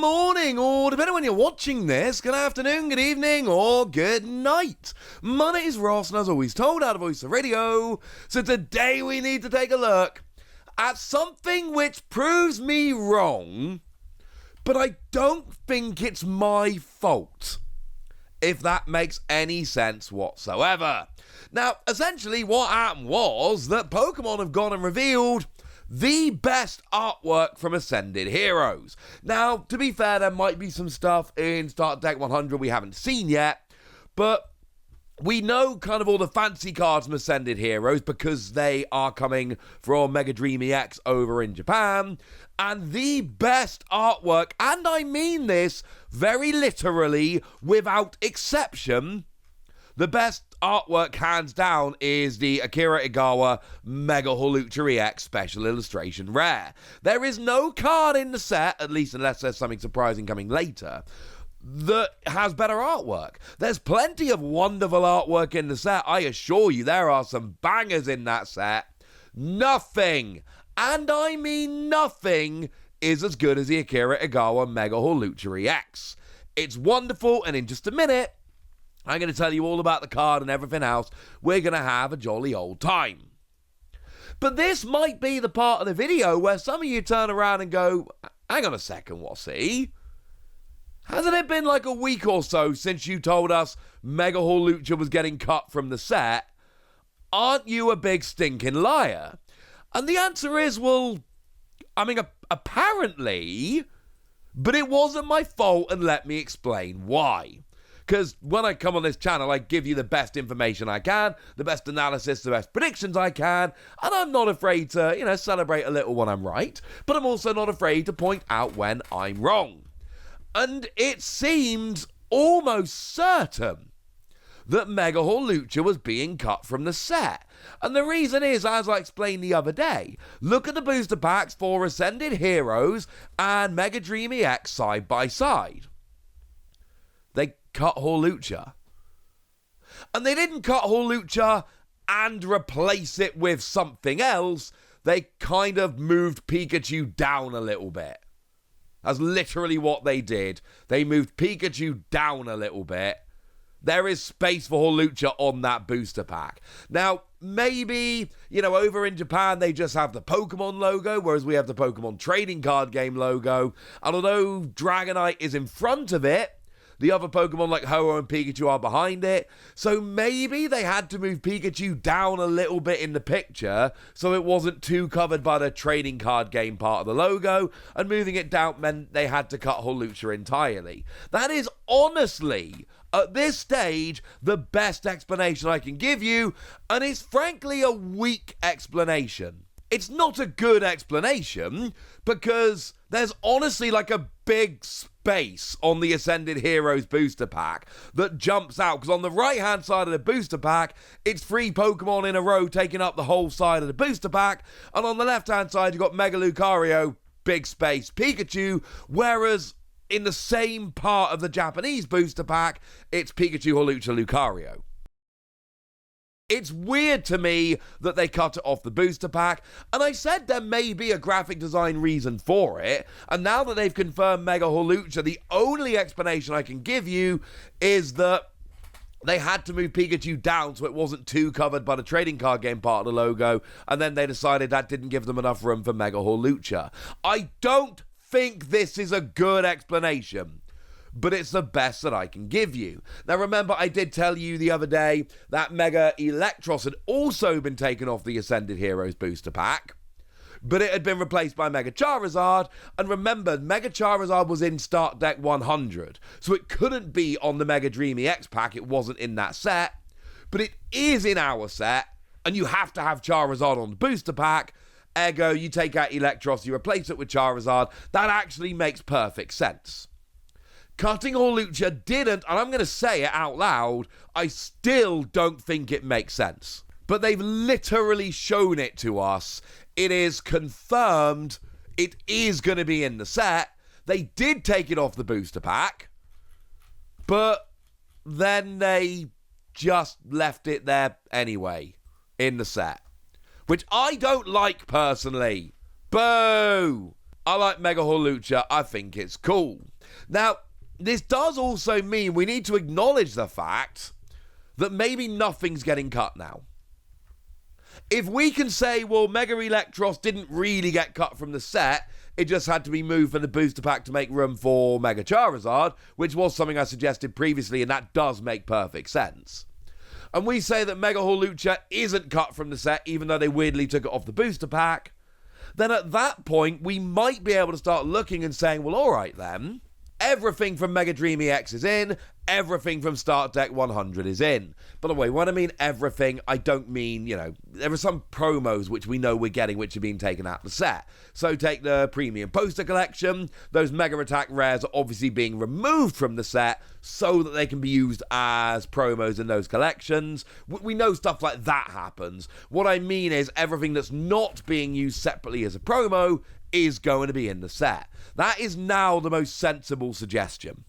morning, or depending on when you're watching this, good afternoon, good evening, or good night. My name is Ross, and as always told, out of Voice of Radio. So today we need to take a look at something which proves me wrong, but I don't think it's my fault, if that makes any sense whatsoever. Now, essentially what happened was that Pokemon have gone and revealed the best artwork from Ascended Heroes. Now, to be fair, there might be some stuff in Start Deck 100 we haven't seen yet, but we know kind of all the fancy cards from Ascended Heroes because they are coming from Mega Dream EX over in Japan, and the best artwork, and I mean this very literally, without exception, the best artwork, hands down, is the Akira Igawa Mega Hawlucha EX Special Illustration Rare. There is no card in the set, at least unless there's something surprising coming later, that has better artwork. There's plenty of wonderful artwork in the set. I assure you, there are some bangers in that set. Nothing, and I mean nothing, is as good as the Akira Igawa Mega Hawlucha EX. It's wonderful, and in just a minute, I'm going to tell you all about the card and everything else. We're going to have a jolly old time. But this might be the part of the video where some of you turn around and go, hang on a second, what's he? Hasn't it been like a week or so since you told us Mega Hawlucha was getting cut from the set? Aren't you a big stinking liar? And the answer is, well, I mean, apparently, but it wasn't my fault, and let me explain why. Because when I come on this channel, I give you the best information I can, the best analysis, the best predictions I can, and I'm not afraid to, celebrate a little when I'm right, but I'm also not afraid to point out when I'm wrong. And it seemed almost certain that Mega Hawlucha was being cut from the set. And the reason is, as I explained the other day, look at the booster packs for Ascended Heroes and Mega Dream EX side by side. They cut Hawlucha. And they didn't cut Hawlucha and replace it with something else. They kind of moved Pikachu down a little bit. That's literally what they did. They moved Pikachu down a little bit. There is space for Hawlucha on that booster pack. Now, maybe, over in Japan, they just have the Pokemon logo, whereas we have the Pokemon trading card game logo. And although Dragonite is in front of it, the other Pokemon like Ho-Oh and Pikachu are behind it. So maybe they had to move Pikachu down a little bit in the picture so it wasn't too covered by the trading card game part of the logo, and moving it down meant they had to cut Hawlucha entirely. That is honestly, at this stage, the best explanation I can give you, and it's frankly a weak explanation. It's not a good explanation because there's honestly like a big space on the Ascended Heroes booster pack that jumps out, because on the right hand side of the booster pack, it's 3 Pokemon in a row taking up the whole side of the booster pack, and on the left hand side you've got Mega Lucario, big space, Pikachu, whereas in the same part of the Japanese booster pack, it's Pikachu, Hawlucha, Lucario. It's weird to me that they cut it off the booster pack, and I said there may be a graphic design reason for it, and now that they've confirmed Mega Hawlucha, the only explanation I can give you is that they had to move Pikachu down so it wasn't too covered by the trading card game part of the logo, and then they decided that didn't give them enough room for Mega Hawlucha. I don't think this is a good explanation, but it's the best that I can give you. Now remember, I did tell you the other day that Mega Electros had also been taken off the Ascended Heroes booster pack, but it had been replaced by Mega Charizard, and remember, Mega Charizard was in Start Deck 100, so it couldn't be on the Mega Dream EX pack, it wasn't in that set, but it is in our set, and you have to have Charizard on the booster pack. Ergo, you take out Electros, you replace it with Charizard. That actually makes perfect sense. Cutting Hawlucha didn't, and I'm going to say it out loud, I still don't think it makes sense. But they've literally shown it to us. It is confirmed it is going to be in the set. They did take it off the booster pack, but then they just left it there anyway in the set, which I don't like personally. Boo! I like Mega Hawlucha. I think it's cool. Now, this does also mean we need to acknowledge the fact that maybe nothing's getting cut now. If we can say, well, Mega Electros didn't really get cut from the set, it just had to be moved from the booster pack to make room for Mega Charizard, which was something I suggested previously, and that does make perfect sense. And we say that Mega Hawlucha isn't cut from the set, even though they weirdly took it off the booster pack, then at that point, we might be able to start looking and saying, well, all right then, everything from Mega Dream EX is in, everything from Start Deck 100 is in. By the way, when I mean everything, I don't mean, there are some promos which we know we're getting which are being taken out of the set. So take the premium poster collection, those Mega Attack rares are obviously being removed from the set so that they can be used as promos in those collections. We know stuff like that happens. What I mean is everything that's not being used separately as a promo is going to be in the set. That is now the most sensible suggestion.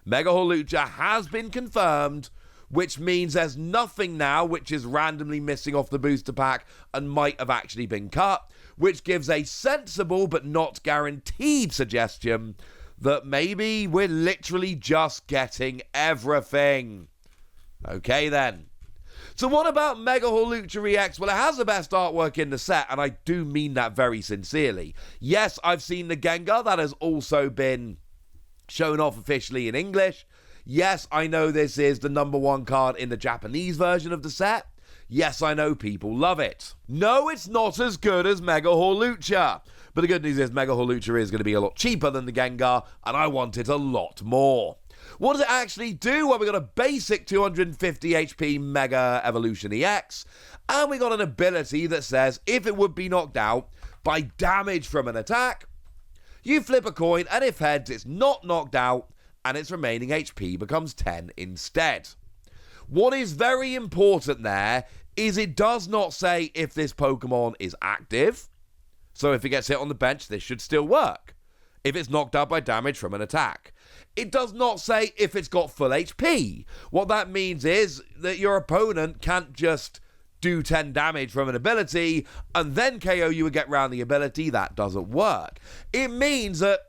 Mega Hawlucha has been confirmed, which means there's nothing now which is randomly missing off the booster pack and might have actually been cut, which gives a sensible but not guaranteed suggestion that maybe we're literally just getting everything. Okay then. So what about Mega Hawlucha EX? Well, it has the best artwork in the set, and I do mean that very sincerely. Yes, I've seen the Gengar. That has also been shown off officially in English. Yes, I know this is the #1 card in the Japanese version of the set. Yes, I know people love it. No, it's not as good as Mega Hawlucha. But the good news is Mega Hawlucha is going to be a lot cheaper than the Gengar, and I want it a lot more. What does it actually do? Well, we got a basic 250 HP Mega Evolution EX, and we got an ability that says if it would be knocked out by damage from an attack, you flip a coin, and if heads, it's not knocked out, and its remaining HP becomes 10 instead. What is very important there is it does not say if this Pokemon is active. So if it gets hit on the bench, this should still work. If it's knocked out by damage from an attack. It does not say if it's got full HP. What that means is that your opponent can't just do 10 damage from an ability and then KO you and get round the ability. That doesn't work. It means that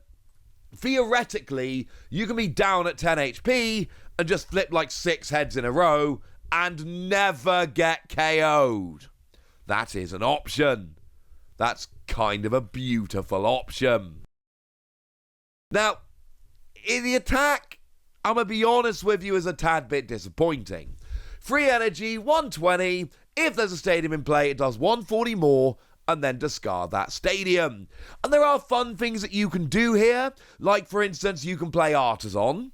theoretically you can be down at 10 HP and just flip like 6 heads in a row and never get KO'd. That is an option. That's kind of a beautiful option. Now, in the attack, I'm going to be honest with you, is a tad bit disappointing. Free energy, 120. If there's a stadium in play, it does 140 more, and then discard that stadium. And there are fun things that you can do here. Like, for instance, you can play Artisan,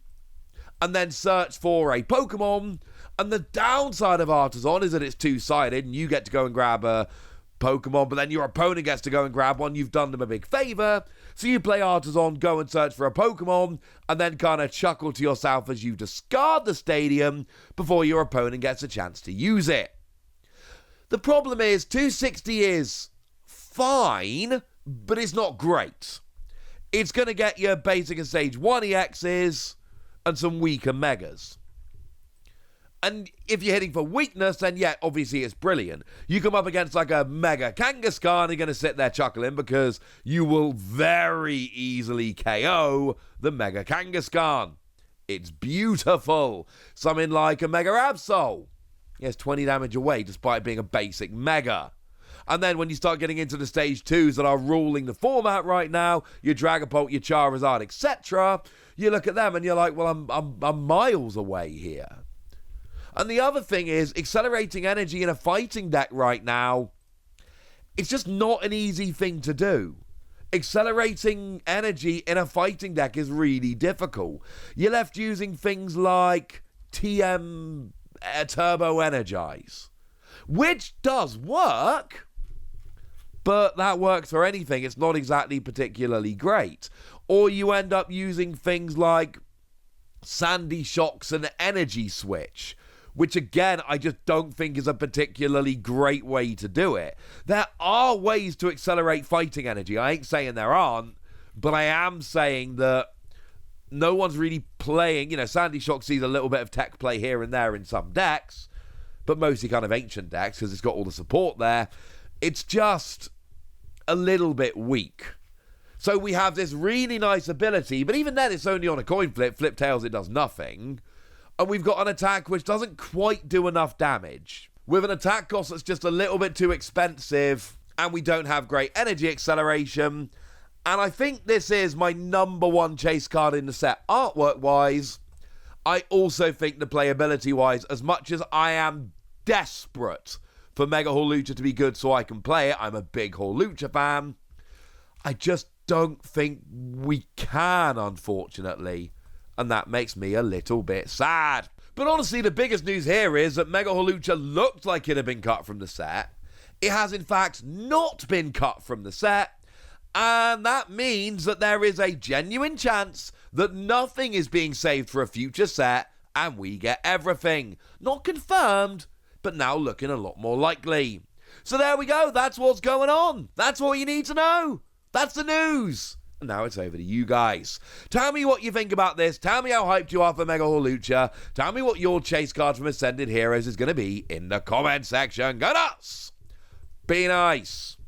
and then search for a Pokemon. And the downside of Artisan is that it's two-sided, and you get to go and grab a Pokemon, but then your opponent gets to go and grab one. You've done them a big favor. So you play Artisan, go and search for a Pokemon, and then kind of chuckle to yourself as you discard the stadium before your opponent gets a chance to use it. The problem is 260 is fine, but it's not great. It's going to get you basic and stage 1 EXs and some weaker Megas. And if you're hitting for weakness, then yeah, obviously it's brilliant. You come up against like a Mega Kangaskhan, and you're going to sit there chuckling because you will very easily KO the Mega Kangaskhan. It's beautiful. Something like a Mega Absol. Yes, 20 damage away despite being a basic Mega. And then when you start getting into the stage 2s that are ruling the format right now, your Dragapult, your Charizard, etc., you look at them and you're like, well, I'm miles away here. And the other thing is, accelerating energy in a fighting deck right now, it's just not an easy thing to do. Accelerating energy in a fighting deck is really difficult. You're left using things like TM Turbo Energize, which does work, but that works for anything. It's not exactly particularly great. Or you end up using things like Sandy Shocks and Energy Switch, which again, I just don't think is a particularly great way to do it. There are ways to accelerate fighting energy. I ain't saying there aren't, but I am saying that no one's really playing. Sandy Shock sees a little bit of tech play here and there in some decks, but mostly kind of ancient decks because it's got all the support there. It's just a little bit weak. So we have this really nice ability, but even then it's only on a coin flip. Flip tails, it does nothing. And we've got an attack which doesn't quite do enough damage. With an attack cost that's just a little bit too expensive, and we don't have great energy acceleration. And I think this is my number one chase card in the set, artwork-wise. I also think the playability-wise, as much as I am desperate for Mega Hawlucha to be good so I can play it, I'm a big Hawlucha fan, I just don't think we can, unfortunately. And that makes me a little bit sad. But honestly, the biggest news here is that Mega Hawlucha looked like it had been cut from the set. It has, in fact, not been cut from the set. And that means that there is a genuine chance that nothing is being saved for a future set and we get everything. Not confirmed, but now looking a lot more likely. So there we go. That's what's going on. That's what you need to know. That's the news. And now it's over to you guys. Tell me what you think about this. Tell me how hyped you are for Mega Hawlucha. Tell me what your chase card from Ascended Heroes is going to be in the comment section. Go nuts! Be nice.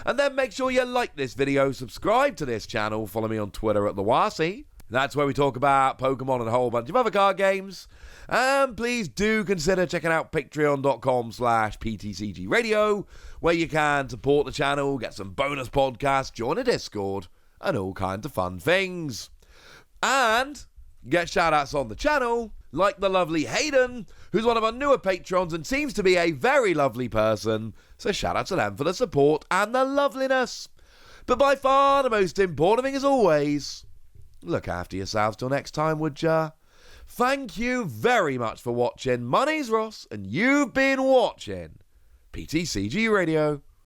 And then make sure you like this video, subscribe to this channel, follow me on Twitter at TheWasi. That's where we talk about Pokemon and a whole bunch of other card games. And please do consider checking out patreon.com/PTCGradio, where you can support the channel, get some bonus podcasts, join a Discord, and all kinds of fun things. And get shout-outs on the channel, like the lovely Hayden, who's one of our newer patrons and seems to be a very lovely person. So shout out to them for the support and the loveliness. But by far the most important thing, as always, look after yourselves till next time, would ya? Thank you very much for watching. My name's Ross, and you've been watching PTCG Radio.